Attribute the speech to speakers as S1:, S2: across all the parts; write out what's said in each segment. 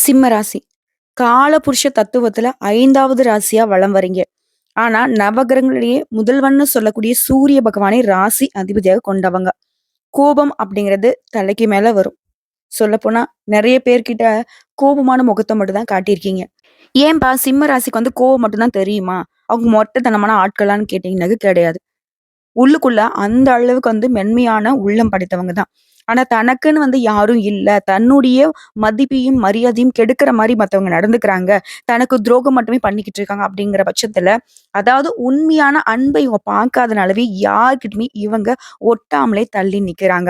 S1: சிம்ம ராசி. காலபுருஷ தத்துவத்துல 5வது ராசியா வலம் வரீங்க. ஆனா, நவகிரகங்களிலேயே முதல்வன்னு சொல்லக்கூடிய சூரிய பகவானை ராசி அதிபதியாக கொண்டவங்க. கோபம் அப்படிங்கிறது தலைக்கு மேல வரும். சொல்லப்போனா நெறைய பேர்கிட்ட கோபமான முகத்த மட்டும் தான் காட்டியிருக்கீங்க. ஏன்பா சிம்ம ராசிக்கு வந்து கோவம் மட்டும் தான் தெரியுமா? அவங்க மொட்டத்தனமான ஆட்களான்னு கேட்டீங்கன்னாக்க கிடையாது. உள்ளுக்குள்ள அந்த அளவுக்கு வந்து மென்மையான உள்ளம் படைத்தவங்க தான். ஆனா தனக்குன்னு வந்து யாரும் இல்ல. தன்னுடைய மதிப்பையும், மரியாதையும் கெடுக்கிற மாரி மத்தவங்க நடந்துக்கிறாங்க. தனக்கு துரோகம் மட்டுமே பண்ணிக்கிட்டு இருக்காங்க அப்படிங்கிற பட்சத்துல, அதாவது உண்மையான அன்பை இவங்க பார்க்காதனாலவே யார்கிட்டயுமே இவங்க ஒட்டாமலே தள்ளி நிக்கிறாங்க.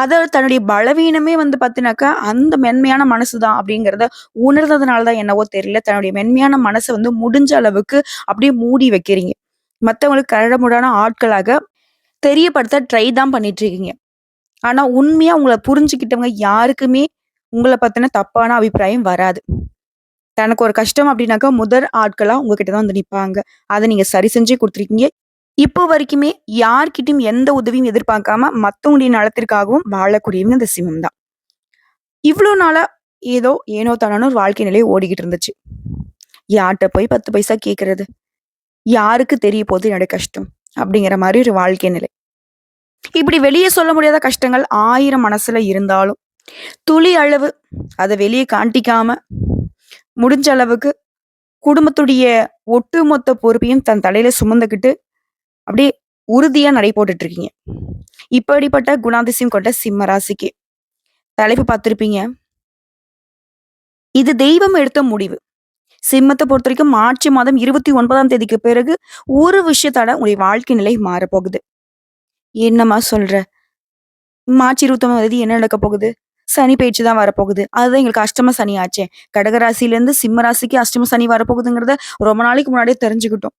S1: அதாவது தன்னுடைய பலவீனமே வந்து பார்த்தீனாக்கா, அந்த மென்மையான மனசு தான் அப்படிங்கிறத உணர்ந்ததுனால தான் என்னவோ தெரியல. தன்னுடைய மென்மையான மனச வந்து முடிஞ்ச அளவுக்கு அப்படியே மூடி வைக்கிறீங்க. மத்தவங்களுக்கு கரடுமுரடான ஆட்களாக தெரியப்படுத்த ட்ரை தான் பண்ணிட்டு இருக்கீங்க. ஆனா உண்மையா உங்கள புரிஞ்சுக்கிட்டவங்க யாருக்குமே உங்கள பத்தின தப்பான அபிப்பிராயம் வராது. தனக்கு ஒரு கஷ்டம் அப்படின்னாக்கா முதல் ஆட்களா உங்ககிட்ட தான் வந்து நிப்பாங்க. அத நீங்க சரி செஞ்சே குடுத்துருக்கீங்க. இப்போ வரைக்குமே யார்கிட்டயும் எந்த உதவியும் எதிர்பார்க்காம மத்தவங்களுடைய நலத்திற்காகவும் வாழக்கூடியவங்க இந்த சிம்மம் தான். இவ்ளோ நாளா ஏதோ ஏனோ தானோன்னு ஒரு வாழ்க்கை நிலை ஓடிக்கிட்டு இருந்துச்சு. யார்ட்ட போய் 10 பைசா கேட்கறது? யாருக்கு தெரிய போகுது என்னோட கஷ்டம்? அப்படிங்கிற மாரி ஒரு வாழ்க்கை நிலை. இப்படி வெளிய சொல்ல முடியாத கஷ்டங்கள் 1000 மனசுல இருந்தாலும், துளி அளவு அத வெளிய காட்டிக்காம, முடிஞ்ச அளவுக்கு குடும்பத்துடைய ஒட்டுமொத்த பொறுப்பையும் தன் தலையில சுமந்துக்கிட்டு, அப்படியே உறுதியா நடை போட்டுட்டு இருக்கீங்க. இப்படிப்பட்ட குணாதிசயம் கொண்ட சிம்ம ராசிக்கு தலைப்பு பார்த்திருப்பீங்க. இது தெய்வம் எடுத்த முடிவு. சிம்மத்த பொறுத்தவரைக்கும் மார்ச் மாதம் 29ஆம் தேதிக்கு பிறகு ஒரு விஷயத்தால உங்களுடைய வாழ்க்கை நிலை மாறப்போகுது. என்னம்மா சொல்ற? மார்ச் 29ஆம் தேதி என்ன நடக்க போகுது? சனி பெயர்ச்சி தான் வரப்போகுது. அதுதான் எங்களுக்கு அஷ்டம சனி ஆச்சே. கடக ராசியிலேருந்து சிம்ம ராசிக்கு அஷ்டம சனி வரப்போகுதுங்கிறத ரொம்ப நாளைக்கு முன்னாடியே தெரிஞ்சுக்கிட்டோம்.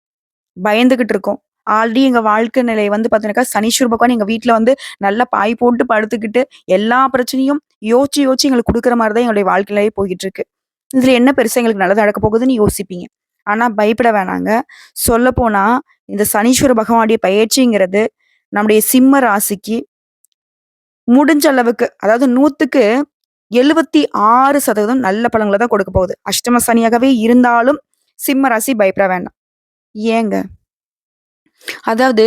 S1: பயந்துகிட்டு இருக்கோம். ஆல்ரெடி எங்க வாழ்க்கை நிலை வந்து பார்த்தீங்கன்னாக்கா, சனீஸ்வர பகவான் எங்க வீட்ல வந்து நல்லா பாய் போட்டு படுத்துக்கிட்டு, எல்லா பிரச்சனையும் யோசிச்சு, யோசிச்சு எங்களுக்கு குடுக்குற மாரி தான் எங்களுடைய வாழ்க்கை நிலை போயிட்டு இருக்கு. இதுல என்ன பெருசா எங்களுக்கு நல்லது நடக்க போகுதுன்னு யோசிப்பீங்க. ஆனா பயப்பட வேணாங்க. சொல்லப்போனா, இந்த சனீஸ்வர பகவானுடைய பெயர்ச்சிங்கிறது நம்முடைய சிம்ம ராசிக்கு முடிஞ்ச அளவுக்கு, அதாவது 100க்கு 76% நல்ல பலன்கள தான் கொடுக்க போகுது. அஷ்டம சனியாகவே இருந்தாலும் சிம்ம ராசி பயப்பட வேண்டாம். ஏங்க? அதாவது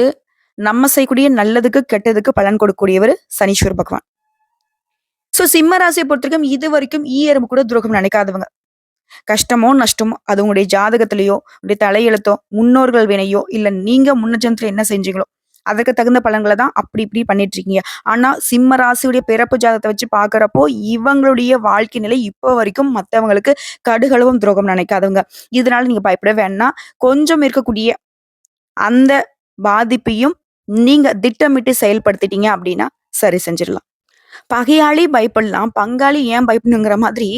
S1: நம்ம செய்யக்கூடிய நல்லதுக்கு, கெட்டதுக்கு பலன் கொடுக்கக்கூடியவரு சனீஸ்வர பகவான். சோ சிம்ம ராசிய பொறுத்தவரைக்கும் இதுவரைக்கும் ஈ எறும்பு கூட துரோகம் நினைக்காதவங்க. கஷ்டமோ, நஷ்டமோ அது உங்களுடைய ஜாதகத்திலயோ, உங்களுடைய தலையெழுத்தோ, முன்னோர்கள் வினையோ, இல்ல நீங்க முன்ன ஜென்மத்துல என்ன செஞ்சீங்களோ, அதுக்கு தகுந்த பலன்கள தான் அப்படி இப்படி பண்ணிட்டு இருக்கீங்க. ஆனா சிம்ம ராசியுடைய பிறப்பு ஜாதகத்த வச்சு பார்க்கிறப்போ, இவங்களுடைய வாழ்க்கை நிலை இப்ப வரைக்கும் மத்தவங்களுக்கு கடுகளவும் துரோகம் நினைக்காதவங்க. இதனால நீங்க பயப்பட வேண்டாம். கொஞ்சம் இருக்கக்கூடிய அந்த பாதிப்பையும் நீங்க திட்டமிட்டு செயல்படுத்திட்டீங்க அப்படின்னா, சரி செஞ்சிடலாம். பகையாளி பயப்படலாம், பங்காளி ஏன் பயப்படணுங்கிற மாதிரி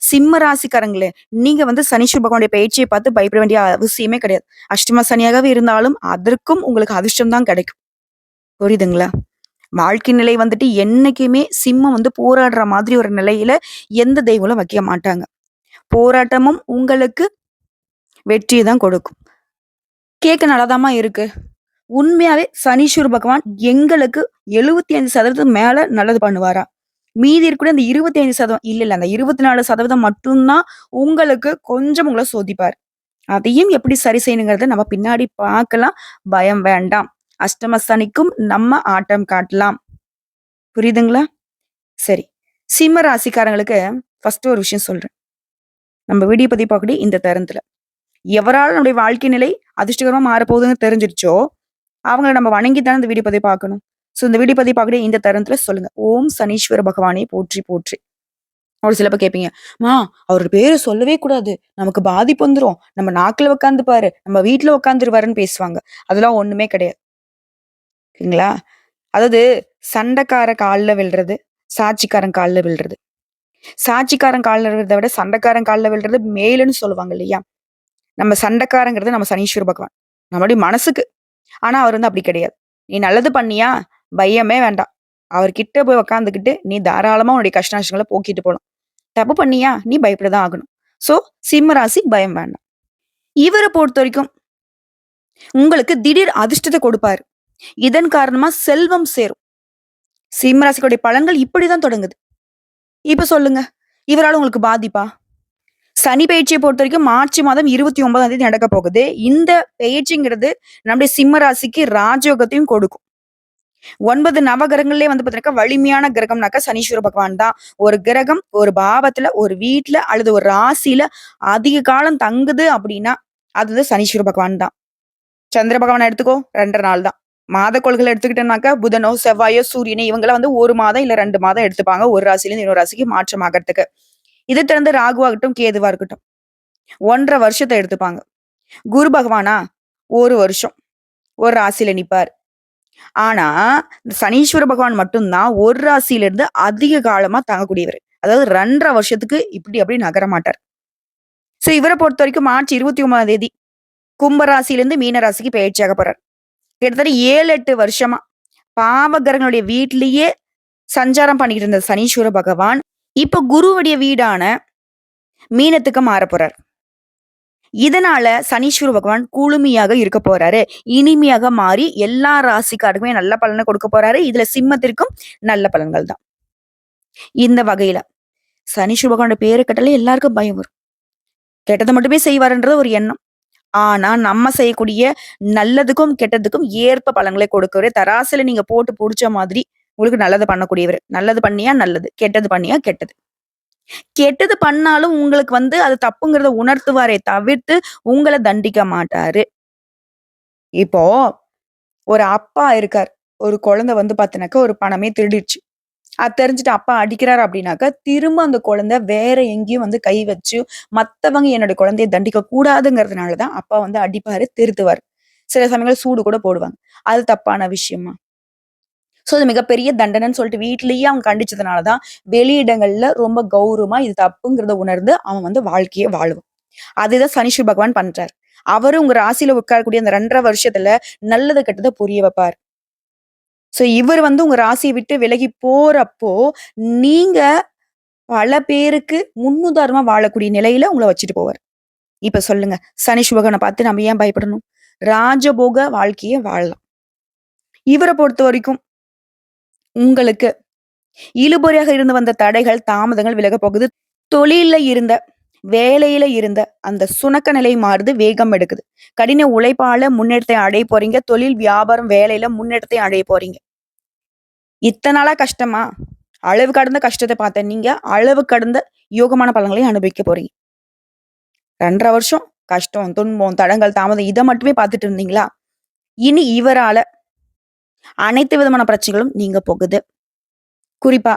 S1: சிம்ம ராசிக்காரங்களே, நீங்க வந்து சனீஸ்வர பகவானுடைய பெயர்ச்சிய பார்த்து பயப்பட வேண்டிய அவசியமே கிடையாது. அஷ்டம சனியாகவே இருந்தாலும் அதற்கும் உங்களுக்கு அதிர்ஷ்டம் தான் கிடைக்கும். புரியுதுங்களா? வாழ்க்கை நிலை வந்துட்டு என்னைக்குமே சிம்மம் வந்து போராடுற மாதிரி ஒரு நிலையில எந்த தெய்வங்களும் வைக்க மாட்டாங்க. போராட்டமும் உங்களுக்கு வெற்றிய தான் கொடுக்கும். கேட்க நல்லாதாம்மா இருக்கு. உண்மையாவே சனீஸ்வர பகவான் எங்களுக்கு 75% மேல நல்லது பண்ணுவாரா? மீதி இருக்கக்கூடிய அந்த 25% இல்ல, அந்த 24% மட்டும் தான் உங்களுக்கு கொஞ்சம் உங்கள சோதிப்பார். அதையும் எப்படி சரி செய்யணுங்கிறத நம்ம பின்னாடி பார்க்கலாம். பயம் வேண்டாம். அஷ்டம சனிக்கும் நம்ம ஆட்டம் காட்டலாம். புரியுதுங்களா? சரி. சிம்ம ராசிக்காரங்களுக்கு ஃபர்ஸ்ட் ஒரு விஷயம் சொல்றேன். நம்ம வீடியோ பதிவு பார்க்கக்கூடிய இந்த தருணத்துல. எவரால நம்முடைய வாழ்க்கை நிலை அதிர்ஷ்டகரமா மாறப்போகுதுன்னு தெரிஞ்சிருச்சோ, அவங்கள நம்ம வணங்கி தானே இந்த வீடியோ பதிவு பார்க்கணும். சோ இந்த வீடியோ பதிவு பார்க்கக்கூடிய இந்த தருணத்துல சொல்லுங்க. ஓம் சனீஸ்வர பகவானே போற்றி போற்றி. ஒரு சிலப்ப கேட்பீங்க, "மா அவரோட பேர சொல்லவே கூடாது. நமக்கு பாதிப்பு வந்துரும். நம்ம நாக்குல உட்காந்துப்பாரு. நம்ம வீட்ல உட்காந்துருவாருன்னு" பேசுவாங்க. அதெல்லாம் ஒண்ணுமே கிடையாது. சரிங்களா? அதாவது சண்டைக்கார கால்ல விழுறது, சாட்சிக்காரன் கால்ல விழுறது. சாட்சிக்காரன் கால்ல விழுறத விட சண்டைக்காரன் கால்ல விழுறது மேலுன்னு சொல்லுவாங்க இல்லையா? நம்ம சண்டைக்காரங்கிறது நம்ம சனீஸ்வர பகவான். நம்மளுடைய மனசுக்கு. ஆனா அவர் வந்து அப்படி கிடையாது. "நீ நல்லது பண்ணியா? பயமே வேண்டாம். அவர்கிட்ட போய் உட்காந்துக்கிட்டு, நீ தாராளமா உன்னுடைய கஷ்ட நஷ்டங்கள போக்கிட்டு போலாம். தப்பு பண்ணியா? நீ பயப்பட தான் ஆகணும்." சோ, சிம்ம ராசி பயம் வேண்டாம். இவர பொறுத்தவரைக்கும் உங்களுக்கு திடீர் அதிர்ஷ்டத்த கொடுப்பாரு. இதன் காரணமா செல்வம் சேரும். சிம்ம ராசிக்குடைய பலன்கள் இப்படிதான் தொடங்குது. இப்ப சொல்லுங்க. இவரால உங்களுக்கு பாதிப்பா? சனி பெயர்ச்சிய பொறுத்தவரைக்கும் மார்ச் மாதம் 29ஆம் தேதி நடக்கப் போகுது. இந்த பெயர்ச்சிங்கிறது நம்முடைய சிம்ம ராசிக்கு ராஜயோகத்தையும் கொடுக்கும். 9 நவகிரகங்கள்லயே வந்து பார்த்தீங்கன்னாக்கா, வலிமையான கிரகம்னாக்கா சனீஸ்வர பகவான் தான். ஒரு கிரகம் ஒரு பாவத்துல, ஒரு வீட்ல அல்லது ஒரு ராசியில அதிக காலம் தங்குது அப்படின்னா, அது வந்து சனீஸ்வர பகவான் தான். சந்திர பகவான எடுத்துக்கோ 2 1/2 நாள் தான். மாதக்கோள்கள எடுத்துக்கிட்டோம்னாக்கா, புதனோ, செவ்வாயோ, சூரியனோ இவங்கலாம் வந்து 1 மாதம் இல்ல 2 மாதம் எடுத்துப்பாங்க. ஒரு ராசியிலேருந்து இன்னொரு ராசிக்கு மாற்றம் ஆகறதுக்கு. இத தொடர்ந்து ராகுவாகட்டும், கேதுவா இருக்கட்டும் 1 1/2 வருஷத்த எடுத்துப்பாங்க. குரு பகவானா 1 வருஷம் ஒரு ராசியில நிப்பாரு. ஆனா, இந்த சனீஸ்வர பகவான் மட்டும் தான் ஒரு ராசியிலிருந்து அதிக காலமா தாங்கக்கூடியவரு. அதாவது 2 1/2 வருஷத்துக்கு இப்படி அப்படி நகர மாட்டார். இவர பொறுத்தவரைக்கும் மார்ச் 29ஆம் தேதி கும்ப ராசியிலிருந்து மீன ராசிக்கு பெயர்ச்சியாக போறார். கிட்டத்தட்ட 7, 8 வருஷமா பாவ கிரகங்களுடைய வீட்டிலேயே சஞ்சாரம் பண்ணிட்டு இருந்த சனீஸ்வர பகவான், இப்ப குருவுடைய வீடான மீனத்துக்கு மாறப் போறார். இதனால சனீஸ்வர பகவான் குளுமையாக இருக்க போறாரு. இனிமையாக மாறி எல்லா ராசிக்காருக்குமே நல்ல பலன கொடுக்க போறாரு. இதுல சிம்மத்திற்கும் நல்ல பலன்கள் தான். இந்த வகையில சனீஸ்வர பகவானோட பேர கேட்டாலே எல்லாருக்கும் பயம் வரும். கெட்டத மட்டுமே செய்வாருன்றது ஒரு எண்ணம். ஆனா, நம்ம செய்யக்கூடிய நல்லதுக்கும், கெட்டதுக்கும் ஏற்ப பலன்களை கொடுக்கவரு. தராசுல நீங்க போட்டு புடிச்ச மாதிரி உங்களுக்கு நல்லது பண்ணக்கூடியவரு. நல்லது பண்ணியா நல்லது, கெட்டது பண்ணியா கெட்டது. கெட்டது பண்ணாலும் உங்களுக்கு வந்து அது தப்புங்கிறத உணர்த்துவாரே தவிர்த்து, உங்கள தண்டிக்க மாட்டாரு. இப்போ ஒரு அப்பா இருக்கார். ஒரு குழந்தை வந்து பார்த்தீனாக்கா, ஒரு பணமே திருடிருச்சு. அது தெரிஞ்சுட்டு அப்பா அடிக்கிறாரு அப்படின்னாக்கா, திரும்ப அந்த குழந்தை வேற எங்கேயும் வந்து கை வச்சு, மத்தவங்க என்னுடைய குழந்தைய தண்டிக்க கூடாதுங்கிறதுனால தான் அப்பா வந்து அடிப்பாரு, திருத்துவாரு. சில சமயங்கள்ல சூடு கூட போடுவாங்க. அது தப்பான விஷயமா? அது மிகப்பெரிய தண்டனைன்னு சொல்லிட்டு வீட்லயே அவங்க கண்டிச்சதுனால தான், வெளியிடங்கள்ல ரொம்ப கௌரவமா இது தப்புங்கிறத உணர்ந்து அவன் வந்து வாழ்க்கைய வாழுவான். அதுதான் சனீஸ்வர பகவான் பண்றாரு. அவரு உங்க ராசியில உட்காரக்கூடிய அந்த 2 1/2 வருஷத்துல நல்லது கெட்டத புரிய வைப்பார். இவர் வந்து உங்க ராசிய விட்டு விலகி போறப்போ, நீங்க பல பேருக்கு முன்னுதாரணமா வாழக்கூடிய நிலையில உங்கள வச்சுட்டு போவாரு. இப்ப சொல்லுங்க, சனீஸ்வர பகவான பார்த்து நம்ம ஏன் பயப்படணும்? ராஜபோக வாழ்க்கைய வாழலாம். இவர பொறுத்தவரைக்கும் உங்களுக்கு இழுபறியாக இருந்து வந்த தடைகள், தாமதங்கள் விலகப் போகுது. தொழில்ல இருந்த, வேலையில இருந்த அந்த சுணக்க நிலை மாறுது, வேகம் எடுக்குது. கடின உழைப்பால முன்னேற்றத்தை அடைய போறீங்க. தொழில், வியாபாரம், வேலையில முன்னேற்றத்தை அடைய போறீங்க. இத்தன நாளா கஷ்டமா? அளவு கடந்த கஷ்டத்த பார்த்த நீங்க, அளவு கடந்த யோகமான பலன்களையும் அனுபவிக்க போறீங்க. 2 1/2 வருஷம் கஷ்டம், துன்பம், தடங்கல், தாமதம் இத மட்டுமே பார்த்துட்டு இருந்தீங்களா? இனி இவரால அனைத்து விதமான பிரச்சனைகளும் நீங்க போகுது. குறிப்பா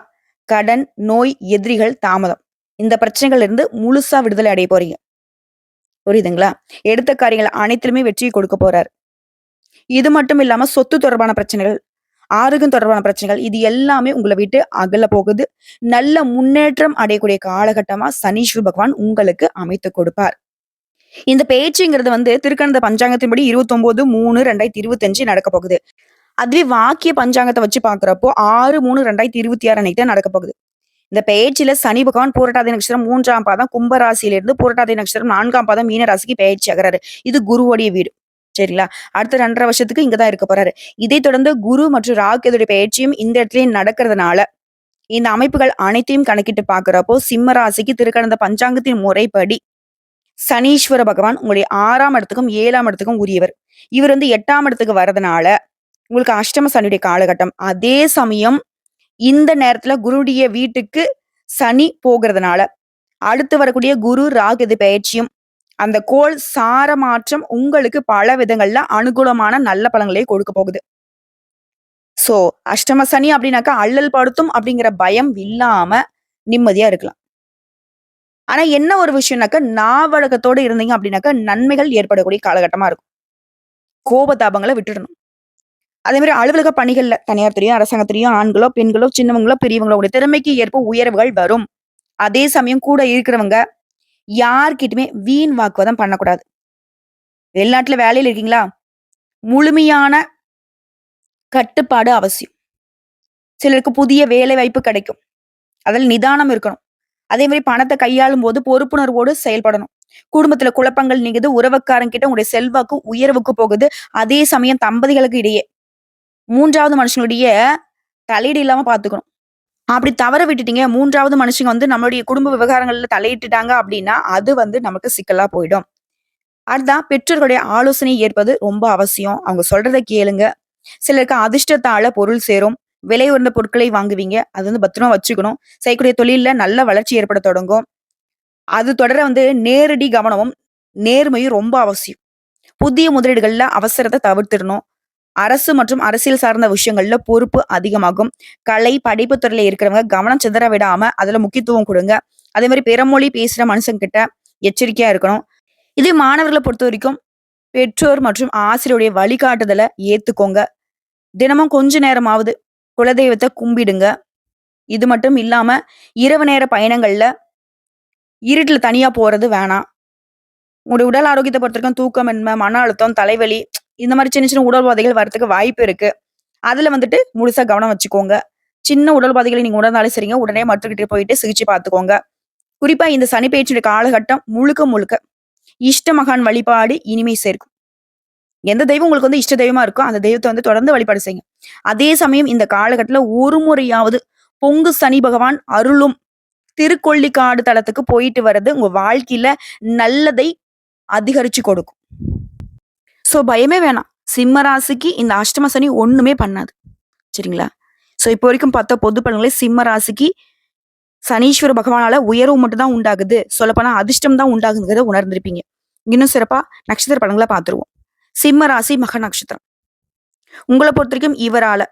S1: கடன், நோய், எதிரிகள், தாமதம். இந்த பிரச்சனைகள்ல இருந்து முழுசா விடுதலை அடைய போறீங்க. புரியுதுங்களா? எடுத்த காரியங்கள் அனைத்திலுமே வெற்றியை கொடுக்க போறாரு. இது மட்டும் இல்லாம சொத்து தொடர்பான பிரச்சனைகள், ஆரோக்கியம் தொடர்பான பிரச்சனைகள் இது எல்லாமே உங்கள விட்டு அகல போகுது. நல்ல முன்னேற்றம் அடையக்கூடிய காலகட்டமா சனீஸ்வர பகவான் உங்களுக்கு அமைத்துக் கொடுப்பார். இந்த பேச்சுங்கிறது வந்து திருக்கணித பஞ்சாங்கத்தின்படி 29/3/2025 நடக்க போகுது. அதுவே வாக்கிய பஞ்சாங்கத்த வச்சு பார்க்கிறப்போ 6/3/2026 அன்னைக்கு தான் நடக்க போகுது. இந்த பெயர்ச்சியில சனி பகவான் பூரட்டாதி நட்சத்திரம் 3ஆம் பாதம் கும்ப ராசியிலிருந்து பூரட்டாதி நட்சத்திரம் 4ஆம் பாதம் மீன ராசிக்கு பெயர்ச்சி ஆகுறாரு. இது குருவுடைய வீடு. சரிங்களா? அடுத்த 2 1/2 வருஷத்துக்கு இங்க தான் இருக்க போறாரு. இதைத் தொடர்ந்து குரு மற்றும் ராகு கேதுவுடைய பெயர்ச்சியும் இந்த இடத்திலேயே நடக்கிறதுனால, இந்த அமைப்புகள் அனைத்தையும் கணக்கிட்டு பார்க்கிறப்போ, சிம்ம ராசிக்கு திருக்கணித பஞ்சாங்கத்தின் முறைப்படி சனீஸ்வர பகவான் உங்களுடைய 6ஆம் இடத்துக்கும், 7ஆம் இடத்துக்கும் உரியவர். இவர் வந்து 8ஆம் இடத்துக்கு வரதுனால, உங்களுக்கு அஷ்டம சனியுடைய காலகட்டம். அதே சமயம் இந்த நேரத்துல குருவுடைய வீட்டுக்கு சனி போகிறதுனால, அடுத்து வரக்கூடிய குரு, ராகு கேது பெயர்ச்சியும், அந்த கோள் சார மாற்றம் உங்களுக்கு பல விதங்கள்ல அனுகூலமான நல்ல பலன்களை கொடுக்க போகுது. சோ, அஷ்டம சனி அப்படின்னாக்கா அல்லல் படுத்தும் அப்படிங்கிற பயம் இல்லாம நிம்மதியா இருக்கலாம். ஆனா என்ன ஒரு விஷயம்னாக்கா, நாவடக்கத்தோட இருந்தீங்க அப்படின்னாக்கா, நன்மைகள் ஏற்படக்கூடிய காலகட்டமா இருக்கும். கோபதாபங்கள விட்டுடணும். அதே மாரி அலுவலக பணிகள்ல தனியார் துறையோ, அரசாங்கத்திலயோ ஆண்களோ, பெண்களோ, சின்னவங்களோ, பெரியவங்களோ உங்களுடைய திறமைக்கு ஏற்ப உயர்வுகள் வரும். அதே சமயம் கூட இருக்கிறவங்க யார்கிட்டயுமே வீண் வாக்குவாதம் பண்ணக்கூடாது. வெளிநாட்டுல வேலையில இருக்கீங்களா? முழுமையான கட்டுப்பாடு அவசியம். சிலருக்கு புதிய வேலை வாய்ப்பு கிடைக்கும். அதில நிதானம் இருக்கணும். அதே மாரி பணத்த கையாளும் போது பொறுப்புணர்வோடு செயல்படணும். குடும்பத்தில குழப்பங்கள் நீங்குது. உறவுக்காரங்க கிட்ட உங்களுடைய செல்வாக்கு உயர்வுக்கு போகுது. அதே சமயம் தம்பதிகளுக்கு இடையே 3வது மனுஷனுடைய தலையீடு இல்லாம பார்த்துக்கணும். அப்படி தவற விட்டுட்டீங்க, 3வது மனுஷங்க வந்து நம்மளுடைய குடும்ப விவகாரங்கள்ல தலையிட்டுட்டாங்க அப்படின்னா, அது வந்து நமக்கு சிக்கலா போயிடும். அடுத்தா பெற்றோர்களுடைய ஆலோசனை ஏற்பது ரொம்ப அவசியம். அவங்க சொல்றத கேளுங்க. சிலருக்கு அதிர்ஷ்டத்தால பொருள் சேரும். விலை உயர்ந்த பொருட்களை வாங்குவீங்க. அது வந்து பத்திரமா வச்சுக்கணும். செய்யக்கூடிய தொழில்ல நல்ல வளர்ச்சி ஏற்பட தொடங்கும். அது தொடர வந்து நேரடி கவனமும், நேர்மையும் ரொம்ப அவசியம். புதிய முதலீடுகள்ல அவசரத்த தவிர்த்திடணும். அரசு மற்றும் அரசியல் சார்ந்த விஷயங்கள்ல பொறுப்பு அதிகமாகும். கலை, படைப்பு துறையில இருக்கிறவங்க கவனம் சிதற விடாம அதுல முக்கியத்துவம் குடுங்க. அதே மாரி பிற மொழி பேசுற மனுஷங்கிட்ட எச்சரிக்கையா இருக்கணும். இதே மாணவர்கள பொறுத்தவரைக்கும், பெற்றோர் மற்றும் ஆசிரியருடைய வழிகாட்டுதல ஏத்துக்கோங்க. தினமும் கொஞ்ச நேரமாவது குலதெய்வத்த கும்பிடுங்க. இது மட்டும் இல்லாம, இரவு நேர பயணங்கள்ல இருட்டுல தனியா போறது வேணாம். உங்களுடைய உடல் ஆரோக்கியத்த பொறுத்தவரைக்கும் தூக்கமின்மை, மன அழுத்தம், தலைவலி இந்த மாரி சின்ன சின்ன உடல் உபாதைகள் வரதுக்கு வாய்ப்பு இருக்கு. அதுல வந்துட்டு முழுசா கவனம் வச்சுக்கோங்க. சின்ன உடல் உபாதைகளை நீங்க உணர்ந்தாலும் சரிங்க, உடனே மருத்துவர்கிட்ட போயிட்டு சிகிச்சை பார்த்துக்கோங்க. குறிப்பா இந்த சனி பெயர்ச்சியுடைய காலகட்டம் முழுக்க முழுக்க இஷ்ட மகான் வழிபாடு இனிமை சேர்க்கும். எந்த தெய்வம் உங்களுக்கு வந்து இஷ்ட தெய்வமா இருக்கோ, அந்த தெய்வத்த வந்து தொடர்ந்து வழிபாடு செய்யுங்க. அதே சமயம் இந்த காலகட்டத்துல ஒரு முறையாவது பொங்கு சனி பகவான் அருளும் திருக்கொள்ளிக்காடு தலத்துக்கு போயிட்டு வர்றது உங்க வாழ்க்கையில நல்லதை அதிகரிச்சு கொடுக்கும். சோ பயமே வேணாம். சிம்ம ராசிக்கு இந்த அஷ்டம சனி ஒண்ணுமே பண்ணாது. சரிங்களா? சோ இப்போ வரைக்கும் பார்த்த பொது பலன்களே சிம்ம ராசிக்கு சனீஸ்வர பகவானால உயர்வு மட்டும் தான் உண்டாகுது. சொல்லப்போனா அதிர்ஷ்டம் தான் உண்டாகுதுங்கிறத உணர்ந்திருப்பீங்க. இன்னும் சிறப்பா நட்சத்திர பலன்கள பார்த்துருவோம். சிம்ம ராசி மக நட்சத்திரம். உங்கள பொறுத்தவரைக்கும் இவரால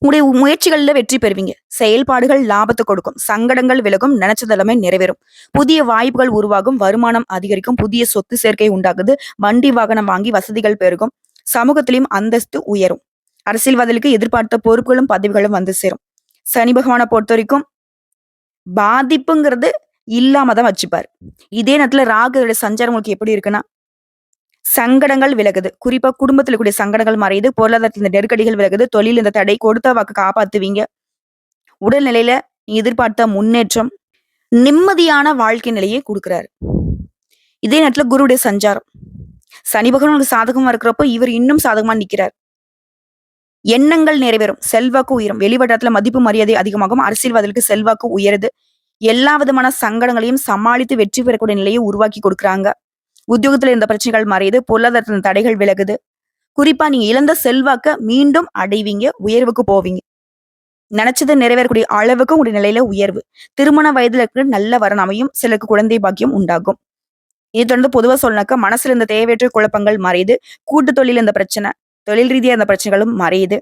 S1: உங்களுடைய முயற்சிகள்ல வெற்றி பெறுவீங்க. செயல்பாடுகள் லாபத்தை கொடுக்கும். சங்கடங்கள் விலகும். நினைச்சது எல்லாமே நிறைவேறும். புதிய வாய்ப்புகள் உருவாகும். வருமானம் அதிகரிக்கும். புதிய சொத்து சேர்க்கை உண்டாகுது. வண்டி வாகனம் வாங்கி வசதிகள் பெருகும். சமூகத்திலும் அந்தஸ்து உயரும். அரசியல்வாதிகளுக்கு எதிர்பார்த்த பொறுப்புகளும் பதவிகளும் வந்து சேரும். சனி பகவானை பொறுத்த வரைக்கும் பாதிப்புங்கிறது இல்லாம தான் வச்சுப்பாரு. இதே நேரத்துல ராகுவோட சஞ்சாரம் உங்களுக்கு எப்படி இருக்குன்னா, சங்கடங்கள் விலகுது. குறிப்பா குடும்பத்துல கூடிய சங்கடங்கள் மறையுது. பொருளாதாரத்துல இந்த நெருக்கடிகள் விலகுது. தொழில் இந்த தடை, கொடுத்த வாக்கு காப்பாத்துவீங்க. உடல்நிலையில எதிர்பார்த்த முன்னேற்றம், நிம்மதியான வாழ்க்கை நிலையை குடுக்குறாரு. இதே நேரத்துல குருவுடைய சஞ்சாரம். சனி பகவான் உங்களுக்கு சாதகமா இருக்கிறப்போ, இவர் இன்னும் சாதகமா நிக்கிறார். எண்ணங்கள் நிறைவேறும். செல்வாக்கு உயரும். வெளிவட்டாரத்துல மதிப்பு மரியாதை அதிகமாகும். அரசியல்வாதிகளுக்கு செல்வாக்கு உயருது. எல்லா விதமான சங்கடங்களையும் சமாளித்து வெற்றி பெறக்கூடிய நிலையை உருவாக்கி கொடுக்குறாங்க. உத்தியோகத்துல இருந்த பிரச்சனைகள் மறையுது. பொருளாதாரத்துல தடைகள் விலகுது. குறிப்பா நீங்க இழந்த செல்வாக்க மீண்டும் அடைவீங்க. உயர்வுக்கு போவீங்க. நினைச்சது நிறைவேறக்கூடிய அளவுக்கு உங்களுடைய நிலையில உயர்வு. திருமண வயதுல இருக்கிற நல்ல வரன் அமையும். சிலருக்கு குழந்தை பாக்கியம் உண்டாகும். இதை தொடர்ந்து பொதுவா சொல்லனாக்கா மனசுல இருந்த தேவையற்ற குழப்பங்கள் மறையுது. கூட்டு தொழில் இருந்த பிரச்சனை, தொழில் ரீதியா இருந்த பிரச்சனைகளும் மறையுது.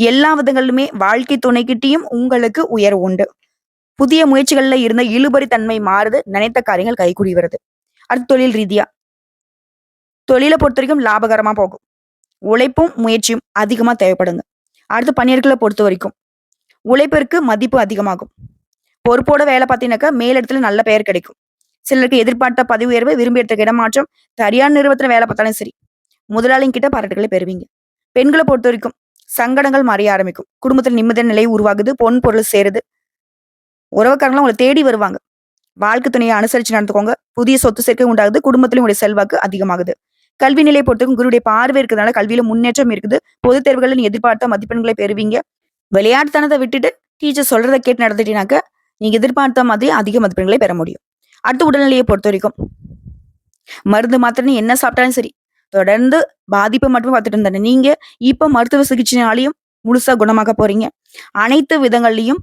S1: எல்லா விதங்களிலுமே வாழ்க்கை துணைக்கிட்டையும் உங்களுக்கு உயர்வு உண்டு. புதிய முயற்சிகள்ல இருந்த இழுபறி தன்மை மாறுது. நினைத்த காரியங்கள் கைகூடி வருது. அடுத்து தொழில் ரீதியா தொழிலை பொறுத்த வரைக்கும் லாபகரமா போகும். உழைப்பும் முயற்சியும் அதிகமா தேவைப்படுங்க. அடுத்து பணியாட்களை பொறுத்த வரைக்கும் உழைப்பிற்கு மதிப்பு அதிகமாகும். பொறுப்போட வேலை பார்த்தீங்கன்னாக்கா மேலிடத்துல நல்ல பெயர் கிடைக்கும். சிலருக்கு எதிர்பார்த்த பதவி உயர்வு, விரும்பிய இடத்துக்கு இடமாற்றம், சரியான நிறுவனத்துல வேலை பார்த்தாலும் சரி, முதலாளிங்க கிட்ட பாராட்டுகளை பெறுவீங்க. பெண்களை பொறுத்த வரைக்கும் சங்கடங்கள் மறைய ஆரம்பிக்கும். குடும்பத்தில் நிம்மதியான நிலை உருவாகுது. பொன் பொருள் சேருது. உறவுக்காரங்களும் உங்களை தேடி வருவாங்க. வாழ்க்கை துணையை அனுசரிச்சு நடந்துக்கோங்க. புதிய சொத்து சேர்க்கை உண்டாகுது. குடும்பத்திலும் உங்களுடைய செல்வாக்கு அதிகமாகுது. கல்வி நிலையை பொறுத்தவரைக்கும் குருடைய பார்வை இருக்கிறதுனால கல்வியில முன்னேற்றம் இருக்குது. பொதுத் தேர்வுகளில் நீங்க எதிர்பார்த்த மதிப்பெண்களை பெறுவீங்க. விளையாட்டுத்தனத்தை விட்டுட்டு டீச்சர் சொல்றதை கேட்டு நடந்துட்டீங்கன்னாக்க நீங்க எதிர்பார்த்த மாதிரி அதிக மதிப்பெண்களை பெற முடியும். அடுத்த உடல்நிலையை பொறுத்த வரைக்கும் மருந்து மாத்திரை என்ன சாப்பிட்டாலும் சரி, தொடர்ந்து பாதிப்பை மட்டுமே பார்த்துட்டு இருந்தாங்க. நீங்க இப்ப மருத்துவ சிகிச்சைனாலையும் முழுசா குணமாக போறீங்க. அனைத்து விதங்கள்லயும்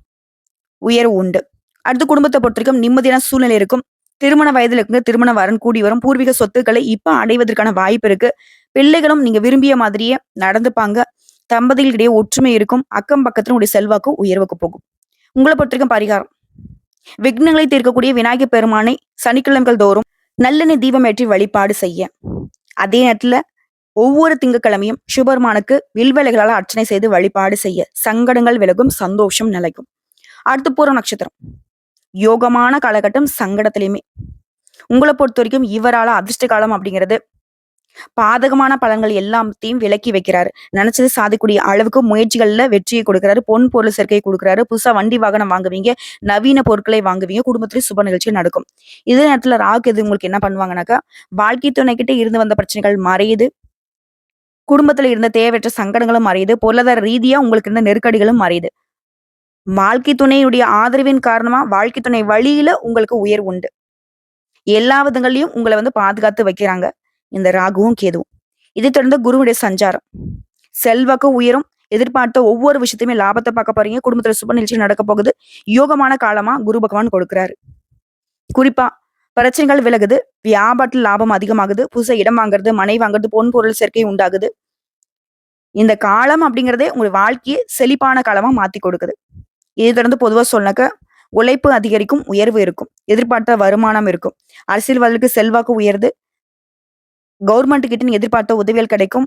S1: உயர்வு உண்டு. அடுத்து குடும்பத்தை பொறுத்த வரைக்கும் நிம்மதியான சூழ்நிலை இருக்கும். திருமண வயதுல இருக்குங்க திருமண வரன் கூடி வரும். பூர்வீக சொத்துக்களை இப்ப அடைவதற்கான வாய்ப்பு இருக்கு. பிள்ளைகளும் நீங்க விரும்பிய மாதிரியே நடந்துப்பாங்க. தம்பதிகளிடையே ஒற்றுமை இருக்கும். அக்கம் பக்கத்துல உடைய செல்வாக்கு உயர்வுக்கு போகும். உங்களை பொறுத்த வரைக்கும் பரிகாரம் விக்னங்களை தீர்க்கக்கூடிய விநாயகர் பெருமானை சனிக்கிழமைகள் தோறும் நல்லெண்ணெய் தீபம் ஏற்றி வழிபாடு செய்ய. அதே நேரத்துல ஒவ்வொரு திங்கட்கிழமையும் சிவபெருமானுக்கு வில்வலைகளால் அர்ச்சனை செய்து வழிபாடு செய்ய. சங்கடங்கள் விலகும். சந்தோஷம் நிலைக்கும். அடுத்து பூர நட்சத்திரம். யோகமான காலகட்டம். சங்கடத்திலையுமே உங்களை பொறுத்த வரைக்கும் இவரால அதிர்ஷ்ட காலம் அப்படிங்கிறது பாதகமான பலன்கள் எல்லாத்தையும் விலக்கி வைக்கிறாரு. நினைச்சது சாதிக்கூடிய அளவுக்கு முயற்சிகள்ல வெற்றியை கொடுக்கிறாரு. பொன் பொருள் சேர்க்கையை கொடுக்கிறாரு. புதுசா வண்டி வாகனம் வாங்குவீங்க. நவீன பொருட்களை வாங்குவீங்க. குடும்பத்திலேயே சுப நிகழ்ச்சிகள் நடக்கும். இதே நேரத்துல ராகு எது உங்களுக்கு என்ன பண்ணுவாங்கன்னாக்கா வாழ்க்கை துணைக்கிட்ட இருந்து வந்த பிரச்சனைகள் மறையுது. குடும்பத்துல இருந்த தேவையற்ற சங்கடங்களும் மறையுது. பொருளாதார ரீதியா உங்களுக்கு இருந்த நெருக்கடிகளும் மறையுது. வாழ்க்கை துணையுடைய ஆதரவின் காரணமா, வாழ்க்கை துணை வழியில உங்களுக்கு உயர்வு உண்டு. எல்லா விதங்கள்லயும் உங்கள வந்து பாதுகாத்து வைக்கிறாங்க. இந்த ராகுவும், கேதுவும். இதைத் தொடர்ந்து குருவுடைய சஞ்சாரம். செல்வாக்கு உயரும். எதிர்பார்த்த ஒவ்வொரு விஷயத்தையுமே லாபத்த பார்க்க போறீங்க. குடும்பத்துல சுப நிகழ்ச்சி நடக்கப் போகுது. யோகமான காலமா குரு பகவான் கொடுக்கிறாரு. குறிப்பா பிரச்சனைகள் விலகுது. வியாபாரத்துல லாபம் அதிகமாகுது. புதுசா இடம் வாங்குறது, மனை வாங்குறது, பொன் பொருள் சேர்க்கை உண்டாகுது. இந்த காலம் அப்படிங்கிறதே உங்க வாழ்க்கைய செழிப்பான காலமா மாத்தி கொடுக்குது. இதை தொடர்ந்து பொதுவா சொன்னாக்க, உழைப்பு அதிகரிக்கும், உயர்வு இருக்கும். எதிர்பார்த்த வருமானம் இருக்கும். அரசியல்வாதிகளுக்கு செல்வாக்கு உயருது. கவர்மெண்ட் கிட்ட நீங்க எதிர்பார்த்த உதவிகள் கிடைக்கும்.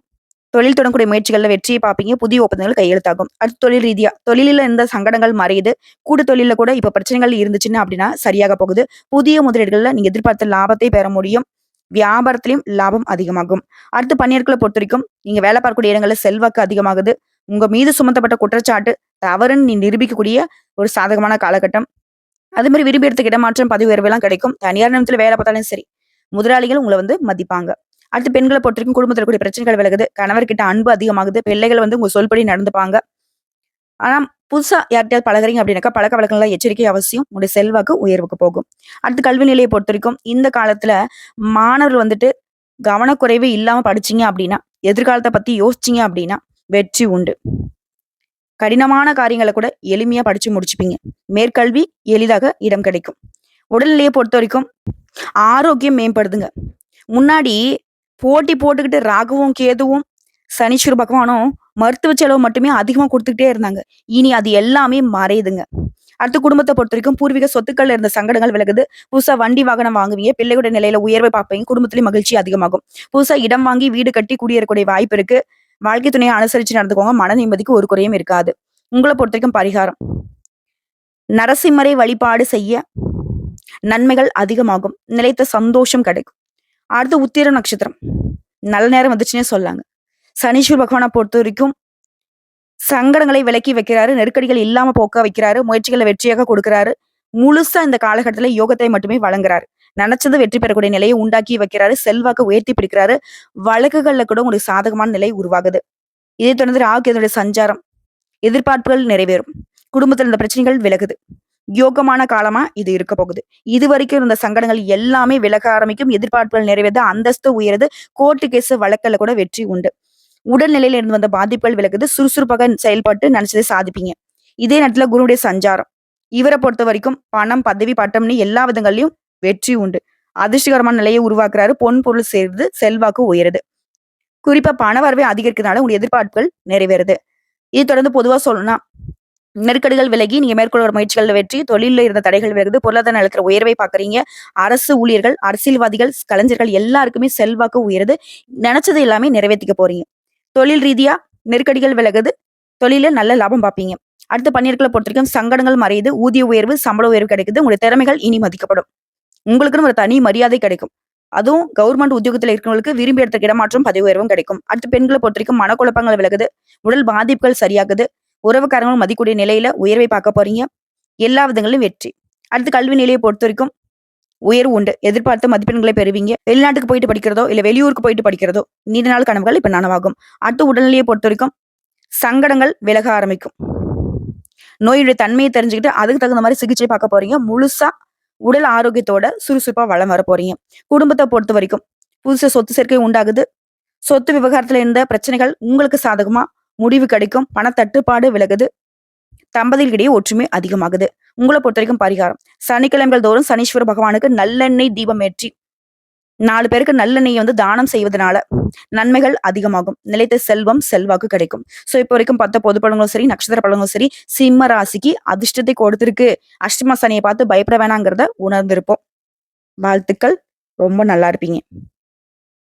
S1: தொழில் தொடங்கக்கூடிய முயற்சிகள்ல வெற்றியை பார்ப்பீங்க. புதிய ஒப்பந்தங்கள் கையெழுத்தாகும். அடுத்து தொழில் ரீதியா, தொழிலில இருந்த சங்கடங்கள் மறையுது. கூட்டு தொழில்ல கூட இப்ப பிரச்சனைகள் இருந்துச்சுன்னு அப்படின்னா சரியாக போகுது. புதிய முதலீடுகள்ல நீங்க எதிர்பார்த்த லாபத்தை பெற முடியும். வியாபாரத்திலயும் லாபம் அதிகமாகும். அடுத்து பணியாட்களை பொறுத்தவரைக்கும், நீங்க வேலை பார்க்கக்கூடிய இடங்கள்ல செல்வாக்கு அதிகமாகுது. உங்க மீது சுமத்தப்பட்ட குற்றச்சாட்டு தவறுன்னு நீ நிரூபிக்கக்கூடிய ஒரு சாதகமான காலகட்டம். அதே மாதிரி விரும்பிய இடத்துக்கு இடமாற்றம், பதவி உயர்வு எல்லாம் கிடைக்கும். தனியார் நிறுவனத்துல வேலை பார்த்தாலும் சரி, முதலாளிகள் உங்களை வந்து மதிப்பாங்க. அடுத்து பெண்களை பொறுத்தவரைக்கும் குடும்பத்துல கூடிய பிரச்சனைகள் விலகுது. கணவர்கிட்ட அன்பு அதிகமாகுது. பிள்ளைகள் வந்து உங்க சொல்படி நடந்துப்பாங்க. ஆனா புதுசா யார்கிட்டயாவது பழகுறீங்க அப்படின்னாக்கா, பழக்கவழக்கங்கள்ல எச்சரிக்கை அவசியம். உங்களுடைய செல்வாக்கு உயர்வுக்கு போகும். அடுத்து கல்வி நிலையை பொறுத்தவரைக்கும், இந்த காலத்துல மாணவர்கள் வந்துட்டு கவனக்குறைவு இல்லாம படிச்சீங்க அப்படின்னா, எதிர்காலத்த பத்தி யோசிச்சீங்க அப்படின்னா, வெற்றி உண்டு. கடினமான காரியங்கள கூட எளிமையா படிச்சு முடிச்சுப்பீங்க. மேற்கல்வி எளிதாக இடம் கிடைக்கும். உடல்நிலையை பொறுத்தவரைக்கும், ஆரோக்கியம் மேம்படுதுங்க. முன்னாடி போட்டி போட்டுக்கிட்டு ராகுவும், கேதுவும், சனீஸ்வர பகவானும் மருத்துவ செலவு மட்டுமே அதிகமா குடுத்துக்கிட்டே இருந்தாங்க. இனி அது எல்லாமே மறையுதுங்க. அடுத்து குடும்பத்த பொறுத்தவரைக்கும், பூர்வீக சொத்துக்கள்ல இருந்த சங்கடங்கள் விலகுது. புதுசா வண்டி, வாகனம் வாங்குவீங்க. பிள்ளைகளுடைய நிலையில உயர்வை பார்ப்பீங்க. குடும்பத்திலயும் மகிழ்ச்சி அதிகமாகும். புதுசா இடம் வாங்கி வீடு கட்டி குடியேறக்கூடிய வாய்ப்பு இருக்கு. வாழ்க்கை துணையை அனுசரிச்சு நடந்துக்கோங்க. மன நிம்மதிக்கு ஒரு குறையும் இருக்காது. உங்கள பொறுத்தவரைக்கும் பரிகாரம். நரசிம்மரை வழிபாடு செய்ய நன்மைகள் அதிகமாகும். நிலைத்த சந்தோஷம் கிடைக்கும். அடுத்து உத்திர நட்சத்திரம். நல்ல நேரம் வந்துச்சுன்னே சொல்லாங்க. சனீஸ்வர பகவானை பொறுத்தவரைக்கும், சங்கடங்களை விலக்கி வைக்கிறாரு. நெருக்கடிகள் இல்லாம போக்க வைக்கிறாரு. முயற்சிகளை வெற்றியாக கொடுக்கிறாரு. முழுசா இந்த காலகட்டத்துல யோகத்தை மட்டுமே வழங்குறாரு. நினைச்சது வெற்றி பெறக்கூடிய நிலையை உண்டாக்கி வைக்கிறாரு. செல்வாக்கு உயர்த்தி பிடிக்கிறாரு. வழக்குகள்ல கூட உங்களுக்கு சாதகமான நிலை உருவாகுது. இதைத் தொடர்ந்து ராகு கேதுவுடைய சஞ்சாரம். எதிர்பார்ப்புகள் நிறைவேறும். குடும்பத்துல இருந்த பிரச்சனைகள் விலகுது. யோகமான காலமா இது இருக்க போகுது. இதுவரைக்கும் இருந்த சங்கடங்கள் எல்லாமே விலக ஆரம்பிக்கும். எதிர்பார்ப்புகள் நிறைவேறுது. அந்தஸ்து உயருது. கோர்ட்டு கேஸ் வழக்குல கூட வெற்றி உண்டு. உடல்நிலையில இருந்து வந்த பாதிப்புகள் விலகுது. சுறுசுறுப்பாக செயல்பட்டு நினைச்சதை சாதிப்பீங்க. இதே நேரத்துல குருவுடைய சஞ்சாரம். இவரை பொறுத்த வரைக்கும் பணம், பதவி, பட்டம்னு எல்லா விதங்கள்லயும் வெற்றி உண்டு. அதிர்ஷ்டகரமான நிலையை உருவாக்குறாரு. பொன் பொருள் சேர்ந்து செல்வாக்கு உயருது. குறிப்பா பண வரவை அதிகரிக்கிறதுனால உங்களுடைய எதிர்பார்ப்புகள் நிறைவேறுது. இது தொடர்ந்து பொதுவா சொல்லணும்னா, நெருக்கடிகள் விலகி நீங்க மேற்கொள்ளுற முயற்சிகள்ல வெற்றி, தொழில்ல இருந்த தடைகள் விலகுது, பொருளாதார நிலத்துல உயர்வை பார்க்கறீங்க. அரசு ஊழியர்கள், அரசியல்வாதிகள், கலைஞர்கள் எல்லாருக்குமே செல்வாக்கு உயருது. நினைச்சது எல்லாமே நிறைவேற்றிக்க போறீங்க. தொழில் ரீதியா நெருக்கடிகள் விலகுது. தொழில நல்ல லாபம் பார்ப்பீங்க. அடுத்து பணியாட்களை பொறுத்தவரைக்கும் சங்கடங்கள் மறையுது. ஊதிய உயர்வு, சம்பள உயர்வு கிடைக்குது. உங்களுடைய திறமைகள் இனி மதிக்கப்படும். உங்களுக்குன்னு ஒரு தனி மரியாதை கிடைக்கும். அதுவும் கவர்மெண்ட் உத்தியோகத்துல இருக்கிறவங்களுக்கு விரும்பிய இடத்துக்கு இடமாற்றம், பதவி உயர்வும் கிடைக்கும். அடுத்து பெண்களை பொறுத்தவரைக்கும் மனக்குழப்பங்கள் விலகுது. உடல் பாதிப்புகள் சரியாகுது. உறவுக்காரங்களும் மதிக்கூடிய நிலையில உயர்வை பார்க்க போறீங்க. எல்லா விதங்களிலும் வெற்றி. அடுத்து கல்வி நிலையை பொறுத்த வரைக்கும் உயர்வு உண்டு. எதிர்பார்த்த மதிப்பெண்களை பெறுவீங்க. வெளிநாட்டுக்கு போயிட்டு படிக்கிறதோ, இல்ல வெளியூருக்கு போயிட்டு படிக்கிறதோ, நீண்ட நாள் கனவுகள் இப்ப நனவாகும். அடுத்து உடல்நிலையை பொறுத்த வரைக்கும் சங்கடங்கள் விலக ஆரம்பிக்கும். நோயுடைய தன்மையை தெரிஞ்சுக்கிட்டு அதுக்கு தகுந்த மாதிரி சிகிச்சை பார்க்க போறீங்க. முழுசா உடல் ஆரோக்கியத்தோட சுறுசுறுப்பா வளம் வர போறீங்க. குடும்பத்தை பொறுத்த வரைக்கும் புதுசா சொத்து சேர்க்கை உண்டாகுது. சொத்து விவகாரத்துல இருந்த பிரச்சனைகள் உங்களுக்கு சாதகமா முடிவு கிடைக்கும். பணத்தட்டுப்பாடு விலகுது. தம்பதிகளிடையே ஒற்றுமை அதிகமாகுது. உங்களை பொறுத்த வரைக்கும் பரிகாரம். சனிக்கிழமைகள் தோறும் சனீஸ்வர பகவானுக்கு நல்லெண்ணெய் தீபம் ஏற்றி 4 பேருக்கு நல்லெண்ணெயை வந்து தானம் செய்வதனால நன்மைகள் அதிகமாகும். நிலைத்த செல்வம், செல்வாக்கு கிடைக்கும். சோ இப்போ வரைக்கும் 10 பொது பலன்களும் சரி, நட்சத்திர பலன்களும் சரி, சிம்ம ராசிக்கு அதிர்ஷ்டத்தை கொடுத்திருக்கு. அஷ்டம சனியை பார்த்து பயப்பட வேணாங்கிறத உணர்ந்திருப்போம். வாழ்த்துக்கள். ரொம்ப நல்லா இருப்பீங்க.